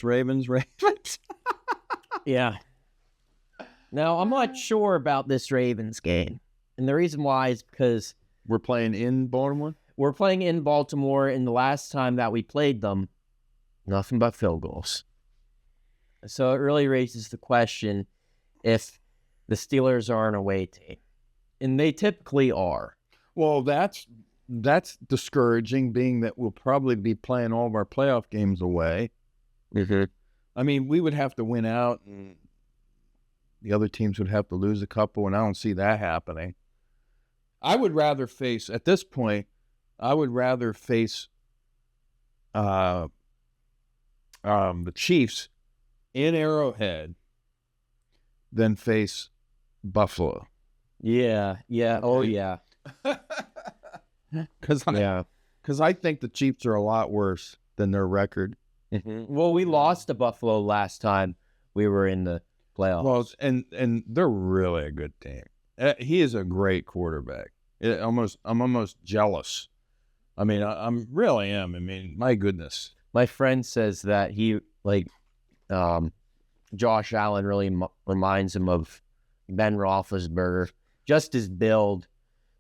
Ravens. Yeah. Now, I'm not sure about this Ravens game. And the reason why is because We're playing in Baltimore? we're playing in Baltimore, and the last time that we played them, nothing but field goals. So it really raises the question if the Steelers are an away team. And they typically are. Well, that's discouraging, being that we'll probably be playing all of our playoff games away. Mm-hmm. I mean, we would have to win out, and the other teams would have to lose a couple, and I don't see that happening. I would rather face, at this point, the Chiefs in Arrowhead than face Buffalo. Yeah. Oh, yeah. Because I think the Chiefs are a lot worse than their record. Mm-hmm. Well, we lost to Buffalo last time we were in the playoffs. Well, and they're really a good team. He is a great quarterback. I'm almost jealous. I mean, I'm really am. I mean, my goodness. My friend says that he, Josh Allen really reminds him of Ben Roethlisberger. Just his build,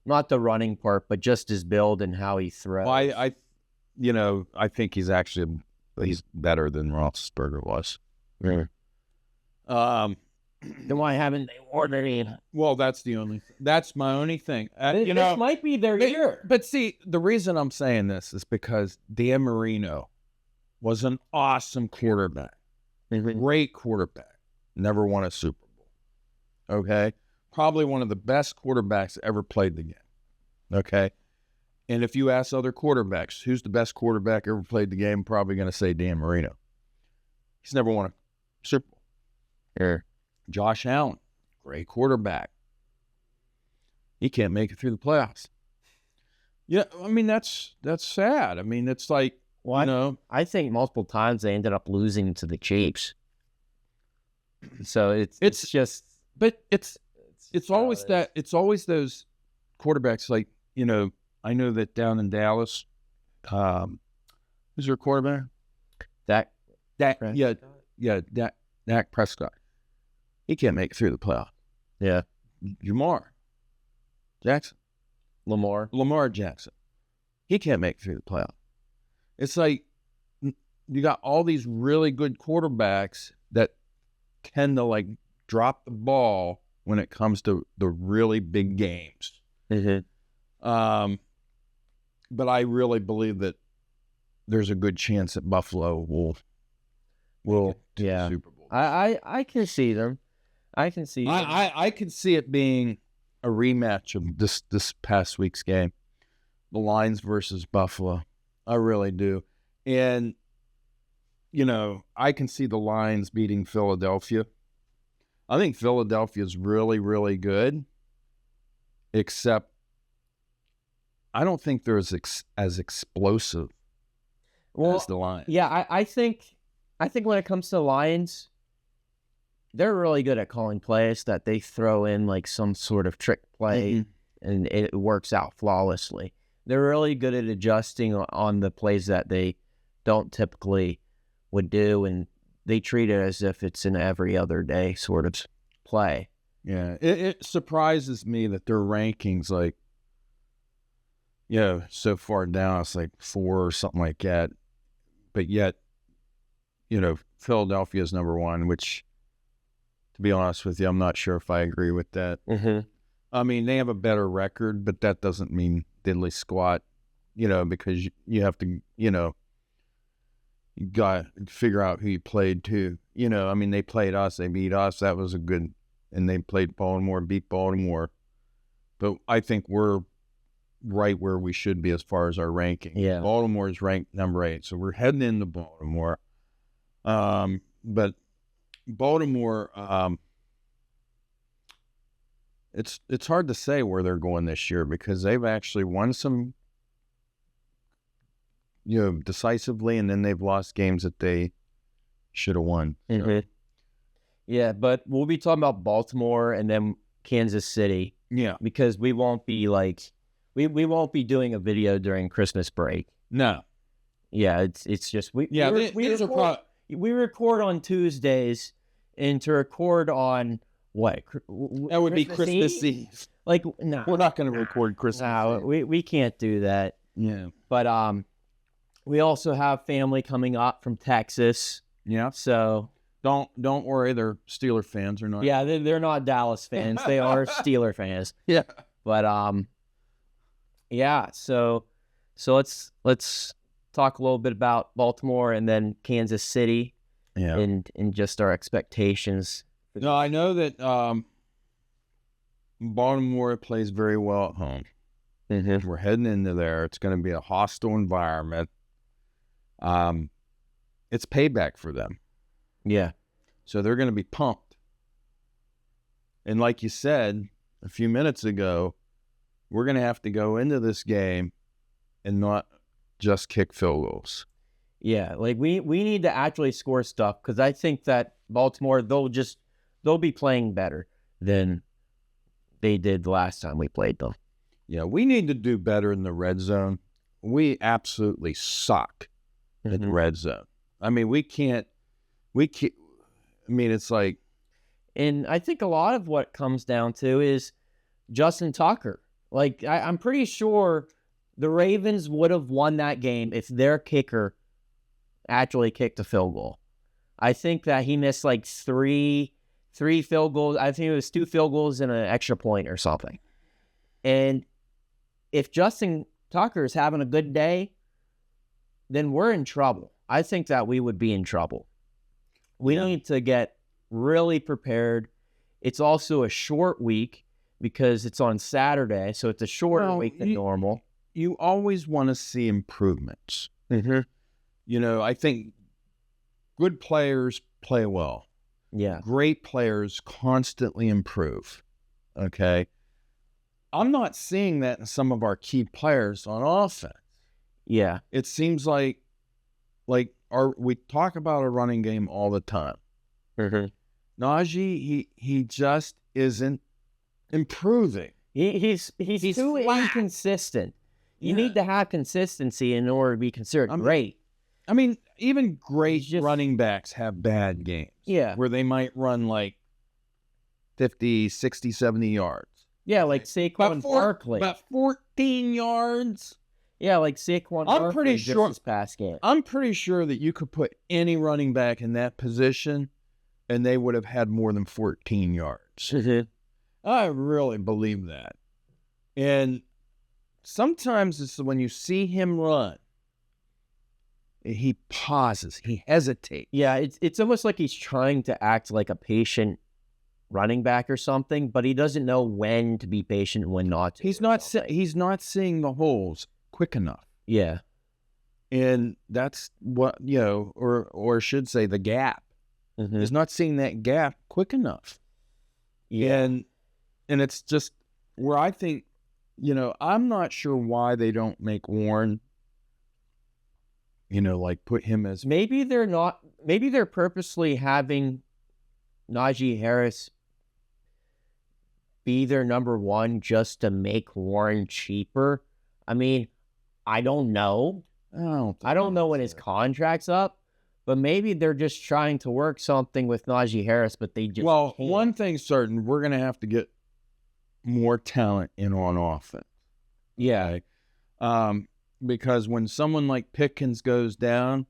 not the running part, but just his build and how he throws. Well, I think he's better than Roethlisberger was. Yeah. Then why haven't they ordered him? Well, that's my only thing. This might be their year. But see, the reason I'm saying this is because Dan Marino was an awesome quarterback. Great quarterback. Never won a Super Bowl. Okay? Probably one of the best quarterbacks that ever played the game. Okay? And if you ask other quarterbacks, who's the best quarterback ever played the game, I'm probably going to say Dan Marino. He's never won a Super Bowl. Sure. Josh Allen, great quarterback. He can't make it through the playoffs. Yeah, I mean, that's sad. I mean, it's like, I think multiple times they ended up losing to the Chiefs. So it's always those quarterbacks, like, I know that down in Dallas, who's your quarterback? Dak Prescott. He can't make it through the playoff. Yeah. Lamar Jackson. He can't make it through the playoff. It's like you got all these really good quarterbacks that tend to drop the ball when it comes to the really big games. Mm-hmm. But I really believe that there's a good chance that Buffalo will to the Super Bowl. I can see them. I can see it being a rematch of this past week's game, the Lions versus Buffalo. I really do. And, I can see the Lions beating Philadelphia. I think Philadelphia is really, really good, except I don't think they're as explosive as the Lions. Yeah, I think when it comes to the Lions, they're really good at calling plays that they throw in some sort of trick play, and it works out flawlessly. They're really good at adjusting on the plays that they don't typically would do, and they treat it as if it's an every other day sort of play. Yeah, it surprises me that their rankings, so far down, it's 4 or something like that. But yet, Philadelphia is number 1, which, to be honest with you, I'm not sure if I agree with that. Mm-hmm. I mean, they have a better record, but that doesn't mean diddly squat, because you have to, you got to figure out who you played to. I mean, they played us, they beat us. That was and they played Baltimore, beat Baltimore. But I think we're right where we should be as far as our ranking. Yeah. Baltimore is ranked number 8, so we're heading into Baltimore. But Baltimore, it's hard to say where they're going this year because they've actually won some, decisively, and then they've lost games that they should have won. Mm-hmm. Yeah, but we'll be talking about Baltimore and then Kansas City. Yeah, because we won't be we won't be doing a video during Christmas break. No. Yeah, it's just we we record on Tuesdays, and to record on what? That would be Christmas Eve. Like, no, we're not going to record Christmas Eve. we can't do that. Yeah, but we also have family coming up from Texas. Yeah, so don't worry, they're Steeler fans or not. Yeah, they're not Dallas fans. They are Steeler fans. Yeah, but yeah. So let's talk a little bit about Baltimore and then Kansas City. Yeah, and just our expectations. No, I know that Baltimore plays very well at home. Mm-hmm. We're heading into there. It's going to be a hostile environment. It's payback for them. Yeah. So they're going to be pumped. And like you said a few minutes ago, we're going to have to go into this game and not just kick field goals. Yeah, like we need to actually score stuff, because I think that Baltimore, they'll be playing better than they did the last time we played them. Yeah, we need to do better in the red zone. We absolutely suck in the red zone. I mean, we can't, I mean, it's like. And I think a lot of what comes down to is Justin Tucker. Like, I'm pretty sure the Ravens would have won that game if their kicker actually kicked a field goal. I think that he missed like three field goals. I think it was 2 field goals and an extra point or something. And if Justin Tucker is having a good day, then we're in trouble. I think that we would be in trouble. We need to get really prepared. It's also a short week because it's on Saturday, so it's a shorter week than normal. You always want to see improvements. Mm-hmm. You know, I think good players play well. Yeah. Great players constantly improve. Okay. I'm not seeing that in some of our key players on offense. Yeah. It seems like we talk about a running game all the time. Mm-hmm. Najee, he just isn't improving. He's too inconsistent. You need to have consistency in order to be considered great. I mean, even great running backs have bad games. Yeah. Where they might run like 50, 60, 70 yards. Yeah, like Saquon Barkley. About 14 yards. Yeah, like Saquon Barkley. I'm pretty sure this past game. I'm pretty sure that you could put any running back in that position and they would have had more than 14 yards. Mm-hmm. I really believe that. And sometimes it's when you see him run, he pauses, he hesitates. Yeah, it's almost like he's trying to act like a patient running back or something, but he doesn't know when to be patient and when not to. He's not seeing the holes quick enough. Yeah. And that's what, or should say the gap. Mm-hmm. He's not seeing that gap quick enough. Yeah. And it's just where I think, I'm not sure why they don't make Warren, like put him as. Maybe they're purposely having Najee Harris be their number one just to make Warren cheaper. I mean, I don't know. I don't know when his contract's up, but maybe they're just trying to work something with Najee Harris, but they just can't. One thing's certain, we're going to have to get more talent in on offense. Yeah. Okay? Because when someone like Pickens goes down,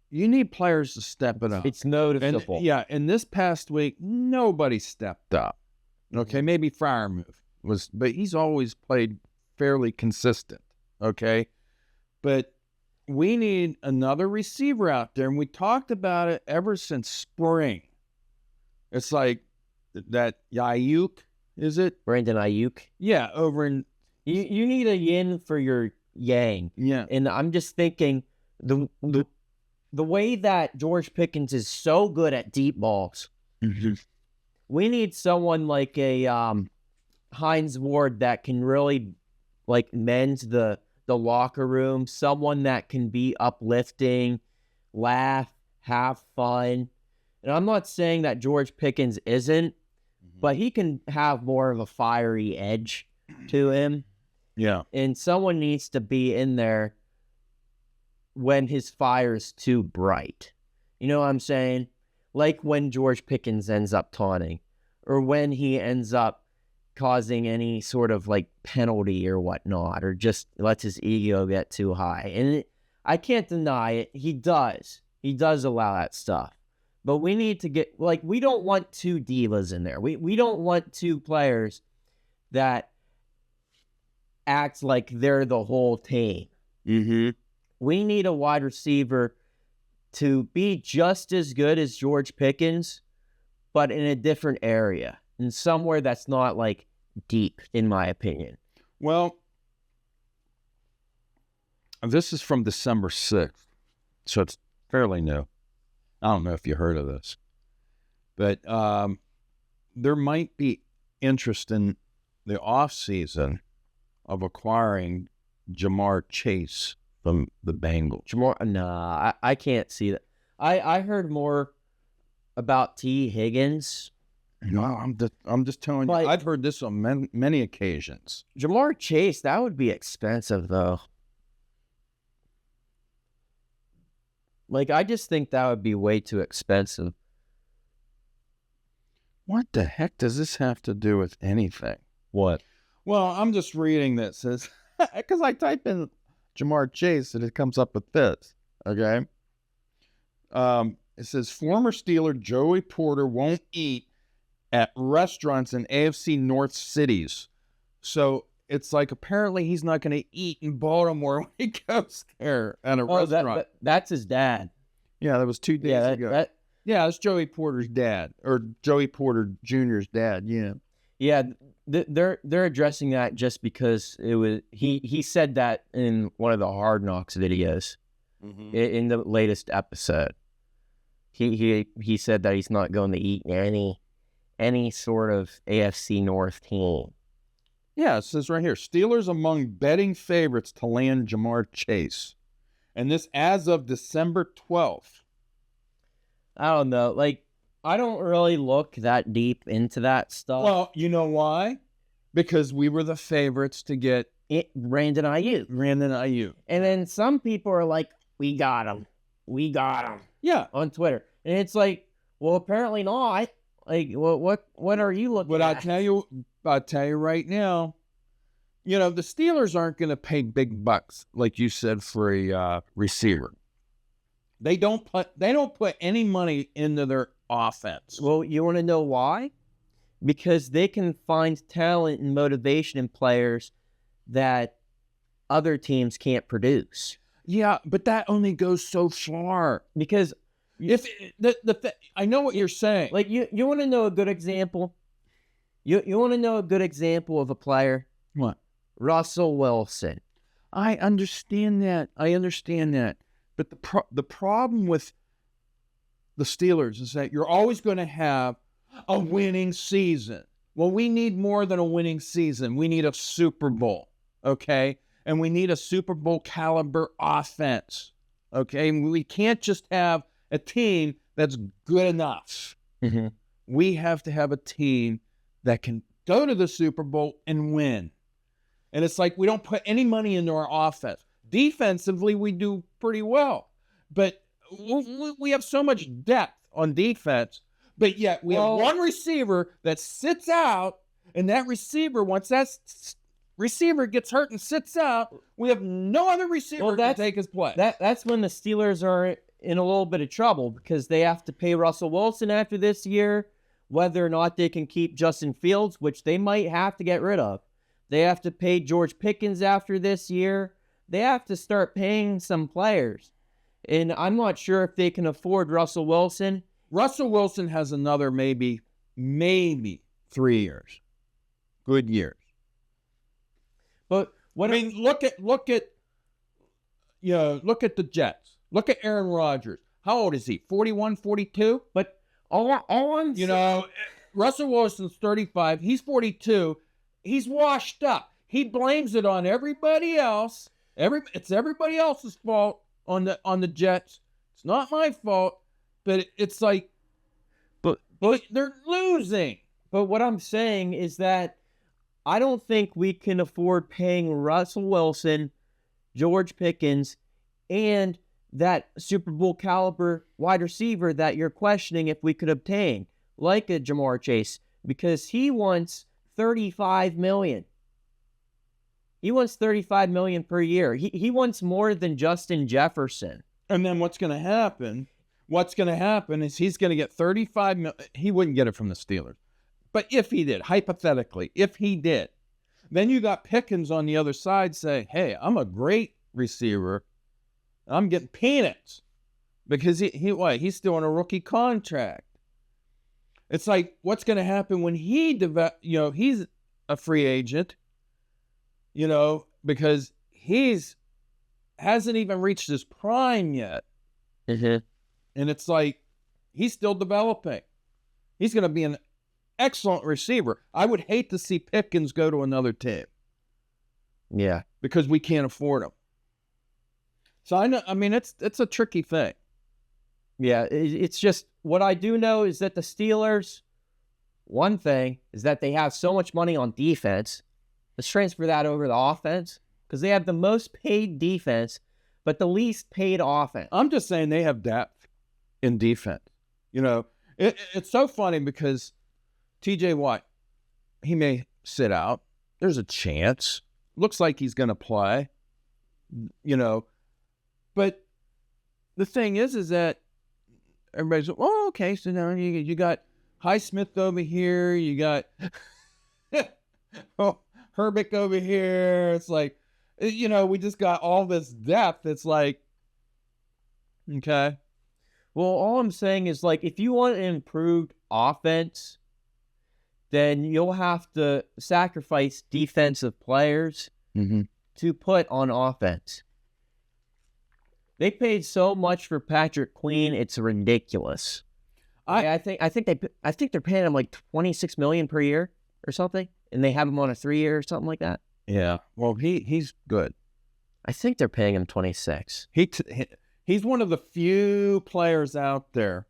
you need players to step it up. It's noticeable. And this past week, nobody stepped up. Okay, maybe Freiermuth but he's always played fairly consistent. Okay, but we need another receiver out there, and we talked about it ever since spring. It's like that Ayuk, is it? Brandon Ayuk. Yeah, over in. You need a yin for your yang. Yeah, and I'm just thinking the way that George Pickens is so good at deep balls. Mm-hmm. We need someone like a Hines Ward that can really mend the locker room, someone that can be uplifting, laugh, have fun. And I'm not saying that George Pickens isn't, but he can have more of a fiery edge to him. Yeah. And someone needs to be in there when his fire is too bright. You know what I'm saying? Like when George Pickens ends up taunting, or when he ends up causing any sort of like penalty or whatnot, or just lets his ego get too high. And I can't deny it. He does allow that stuff. But we need to get, like, we don't want two divas in there. We don't want two players that act like they're the whole team. Mm-hmm. We need a wide receiver to be just as good as George Pickens, but in a different area, and somewhere that's not like deep, in my opinion. Well, this is from December 6th, so it's fairly new. I don't know if you heard of this, but there might be interest in the offseason of acquiring Jamar Chase from the Bengals. I can't see that. I heard more about T. Higgins. No, I'm just telling you. I've heard this on many occasions. Jamar Chase, that would be expensive, though. Like, I just think that would be way too expensive. What the heck does this have to do with anything? What? Well, I'm just reading that says, because I type in Jamar Chase and it comes up with this, okay? It says, former Steeler Joey Porter won't eat at restaurants in AFC North cities. So it's like apparently he's not going to eat in Baltimore when he goes there at a restaurant. That's his dad. Yeah, that was 2 days ago. That's Joey Porter's dad, or Joey Porter Jr.'s dad. Yeah. Yeah, they're addressing that just because it was he said that in one of the Hard Knocks videos, in the latest episode. He said that he's not going to eat any sort of AFC North team. Yeah, it says right here, Steelers among betting favorites to land Jamar Chase. And this as of December 12th. I don't know. Like, I don't really look that deep into that stuff. Well, you know why? Because we were the favorites to get Brandon Ayuk. And then some people are like, we got him. Yeah. On Twitter. And it's like, well, apparently not. Like, what are you looking at? But I'll tell you right now, you know, the Steelers aren't going to pay big bucks, like you said, for a receiver. They don't put any money into their offense. Well, you want to know why? Because they can find talent and motivation in players that other teams can't produce. Yeah, but that only goes so far. Because if I know what you're saying. Like, you want to know a good example? You want to know a good example of a player? What? Russell Wilson. I understand that. But the problem with the Steelers is that you're always going to have a winning season. Well, we need more than a winning season. We need a Super Bowl, okay? And we need a Super Bowl caliber offense, okay? We can't just have a team that's good enough. Mm-hmm. We have to have a team that can go to the Super Bowl and win. And it's like we don't put any money into our offense. Defensively, we do pretty well. But we have so much depth on defense, but yet we have one receiver that sits out, and that receiver, once that receiver gets hurt and sits out, we have no other receiver to take his place. That's when the Steelers are in a little bit of trouble, because they have to pay Russell Wilson after this year, whether or not they can keep Justin Fields, which they might have to get rid of. They have to pay George Pickens after this year. They have to start paying some players. And I'm not sure if they can afford Russell Wilson. Russell Wilson has another maybe 3 years. Good years. But look at the Jets. Look at Aaron Rodgers. How old is he? 41, 42? But all I'm Russell Wilson's 35. He's 42. He's washed up. He blames it on everybody else. It's everybody else's fault on the Jets. It's not my fault. But it's like, but they're losing. But what I'm saying is that I don't think we can afford paying Russell Wilson, George Pickens, and that Super Bowl caliber wide receiver that you're questioning if we could obtain, like a Jamar Chase, because he wants $35 million. He wants $35 million per year. He wants more than Justin Jefferson. And then what's going to happen? What's going to happen is he's going to get $35 million. He wouldn't get it from the Steelers. But if he did, hypothetically, if he did, then you got Pickens on the other side saying, hey, I'm a great receiver. I'm getting peanuts because he's still on a rookie contract. It's like, what's going to happen when he's a free agent, because hasn't even reached his prime yet. Mm-hmm. And it's like, he's still developing. He's going to be an excellent receiver. I would hate to see Pickens go to another team. Yeah. Because we can't afford him. So it's a tricky thing. Yeah, it's just, what I do know is that the Steelers, one thing is that they have so much money on defense. Let's transfer that over to offense, because they have the most paid defense, but the least paid offense. I'm just saying they have depth in defense. It's so funny because TJ Watt, he may sit out. There's a chance. Looks like he's going to play, But the thing is that everybody's, oh, okay, so now you got Highsmith over here. You got Herbig over here. It's like, we just got all this depth. It's like, okay. Well, all I'm saying is, like, if you want an improved offense, then you'll have to sacrifice defensive players to put on offense. They paid so much for Patrick Queen, it's ridiculous. I think they're paying him like $26 million per year or something, and they have him on a 3-year or something like that. Yeah, well, he's good. I think they're paying him 26. He's one of the few players out there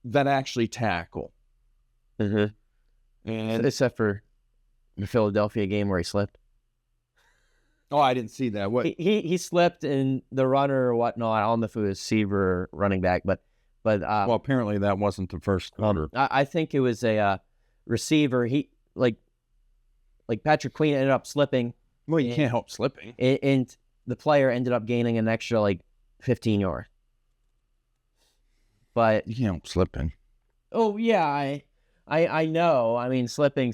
that actually tackle. Mm-hmm. And except for the Philadelphia game where he slipped. Oh, I didn't see that. What he slipped in the runner or whatnot. I don't know if it was receiver or running back, but well, apparently that wasn't the first quarter. I think it was a receiver. He like Patrick Queen ended up slipping. Well, you can't help slipping. And the player ended up gaining an extra 15 yards. But you can't help slipping. Oh yeah, I know. I mean, slipping,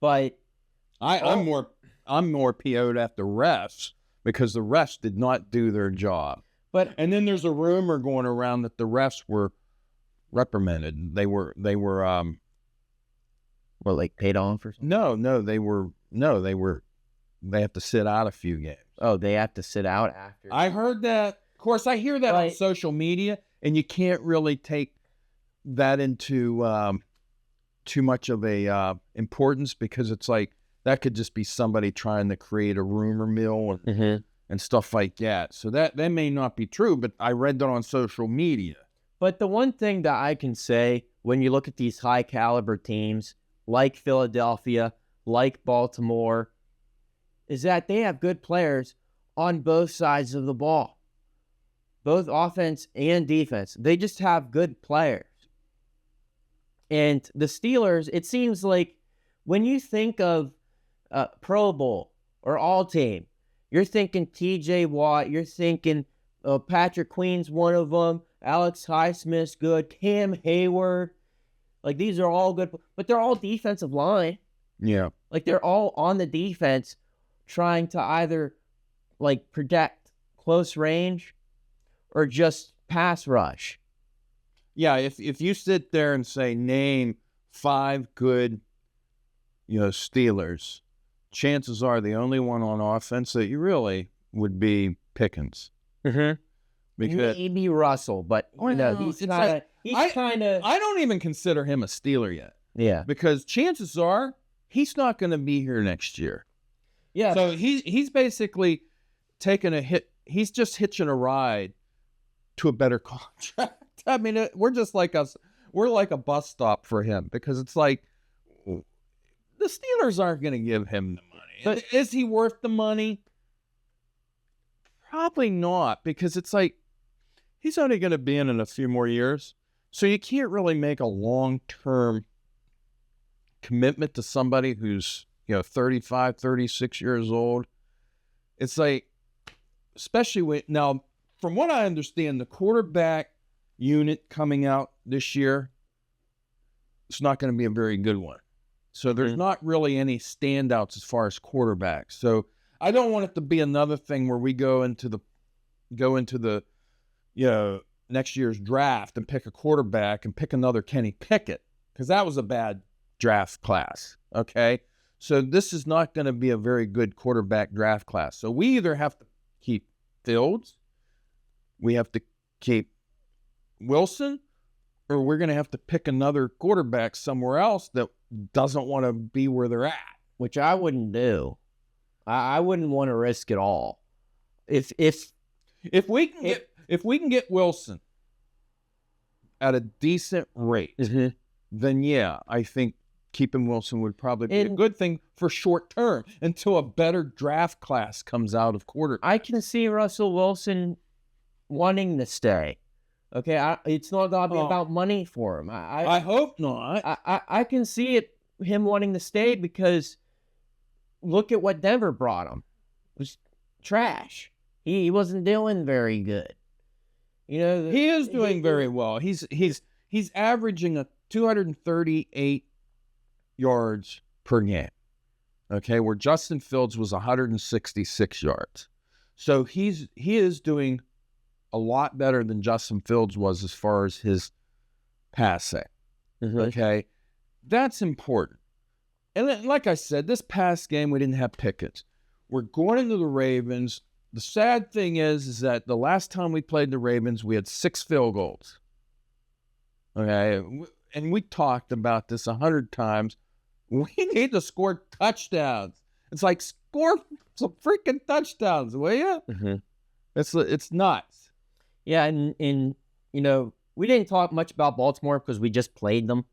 but I'm more PO'd at the refs because the refs did not do their job. And then there's a rumor going around that the refs were reprimanded. They were paid off or something? They have to sit out a few games. Oh, they have to sit out after. I heard that. Of course, I hear that on social media, and you can't really take that into too much of a importance because it's like that could just be somebody trying to create a rumor mill and stuff like that. So that may not be true, but I read that on social media. But the one thing that I can say when you look at these high caliber teams like Philadelphia, like Baltimore, is that they have good players on both sides of the ball, both offense and defense. They just have good players. And the Steelers, it seems like when you think of Pro Bowl or All-Team, you're thinking TJ Watt, you're thinking Patrick Queen's one of them, Alex Highsmith's good, Cam Hayward. These are all good, but they're all defensive line. Yeah. They're all on the defense trying to either protect close range or just pass rush. Yeah, if you sit there and say, name 5 good, Steelers, chances are the only one on offense that you really would be Pickens. Mm-hmm. Because maybe Russell, but he's kind of. I don't even consider him a Steeler yet. Yeah, because chances are he's not going to be here next year. Yeah, so he's basically taking a hit. He's just hitching a ride to a better contract. I mean, we're just like us. We're like a bus stop for him because it's like the Steelers aren't going to give him the money. But is he worth the money? Probably not, because it's like he's only going to be in a few more years. So you can't really make a long-term commitment to somebody who's, 35, 36 years old. It's like, especially now, from what I understand, the quarterback unit coming out this year, it's not going to be a very good one. So there's not really any standouts as far as quarterbacks. So I don't want it to be another thing where we go into the next year's draft and pick a quarterback and pick another Kenny Pickett, because that was a bad draft class. Okay. So this is not going to be a very good quarterback draft class. So we either have to keep Fields, we have to keep Wilson, or we're going to have to pick another quarterback somewhere else that doesn't want to be where they're at. Which I wouldn't do. I wouldn't want to risk it all. If we can get Wilson at a decent rate, then yeah, I think keeping Wilson would probably be a good thing for short term until a better draft class comes out of quarterback. I can see Russell Wilson wanting to stay. Okay, it's not going to be about money for him. I hope not. I can see him wanting to stay, because look at what Denver brought him. It was trash. He wasn't doing very good. He is doing very well. He's averaging 238 yards per game. Okay, where Justin Fields was 166 yards. So he is doing a lot better than Justin Fields was as far as his passing. Okay, that's important. And then, like I said, this past game we didn't have Pickens. We're going into the Ravens. The sad thing is that the last time we played the Ravens, we had 6 field goals. Okay, and we talked about this 100 times. We need to score touchdowns. It's like, score some freaking touchdowns, will you? It's nuts. Yeah, and we didn't talk much about Baltimore because we just played them.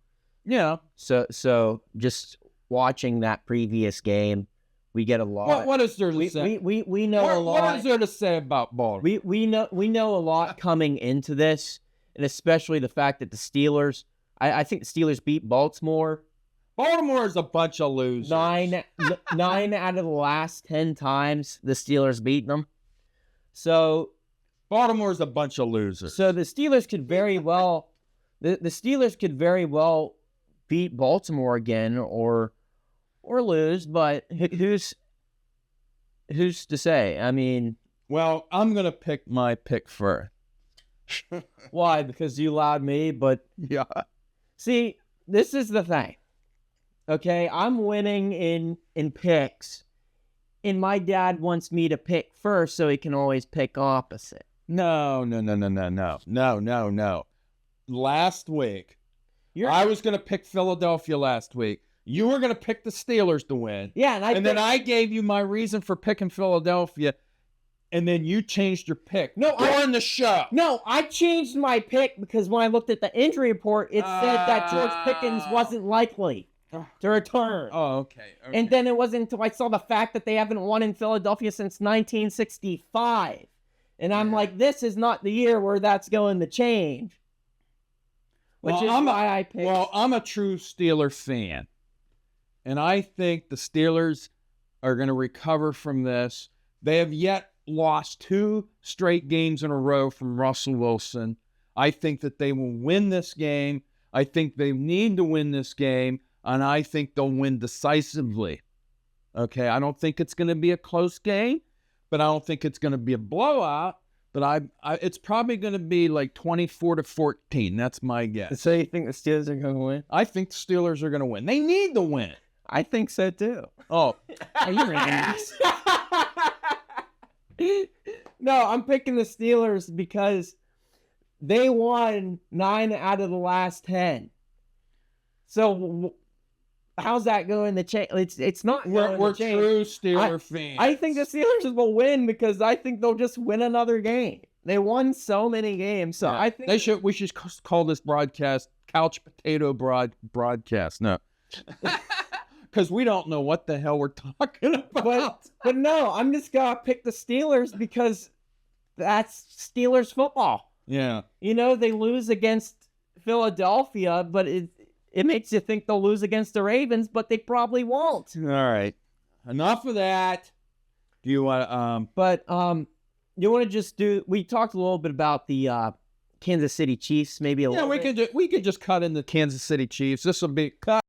Yeah. So just watching that previous game, we get a lot. What is there to say? We know a lot. What is there to say about Baltimore? We know a lot coming into this, and especially the fact that the Steelers. I think the Steelers beat Baltimore. Baltimore is a bunch of losers. 9 out of the last 10 times the Steelers beat them. So Baltimore's a bunch of losers. So the Steelers could very well, the Steelers could very well beat Baltimore again or lose. But who's to say? I mean, well, I'm gonna pick my pick first. Why? Because you allowed me. But yeah. See, this is the thing. Okay, I'm winning in picks, and my dad wants me to pick first so he can always pick opposite. No. Last week, I was going to pick Philadelphia last week. You were going to pick the Steelers to win. Yeah, and then I gave you my reason for picking Philadelphia, and then you changed your pick during the show. No, I changed my pick because when I looked at the injury report, it said that George Pickens wasn't likely to return. Oh, okay. And then it wasn't until I saw the fact that they haven't won in Philadelphia since 1965. And I'm like, this is not the year where that's going to change. Which is why I picked. Well, I'm a true Steeler fan. And I think the Steelers are going to recover from this. They have yet lost 2 straight games in a row from Russell Wilson. I think that they will win this game. I think they need to win this game. And I think they'll win decisively. Okay, I don't think it's going to be a close game, but I don't think it's going to be a blowout. But it's probably going to be like 24-14. That's my guess. So you think the Steelers are going to win? I think the Steelers are going to win. They need to win. I think so too. Oh, are you ready? No, I'm picking the Steelers because they won 9 out of the last 10. So how's that going to change? It's not going we're to change. True Steeler fans. I think the Steelers will win because I think they'll just win another game. They won so many games, so yeah. I think we should call this broadcast Couch Potato Broadcast. No, because we don't know what the hell we're talking about. But no, I'm just gonna pick the Steelers because that's Steelers football. Yeah. You know, they lose against Philadelphia, but it makes you think they'll lose against the Ravens, but they probably won't. All right. Enough of that. Do you want to But you want to just do? We talked a little bit about the Kansas City Chiefs, maybe a little. we could just cut in the Kansas City Chiefs. This will be cut.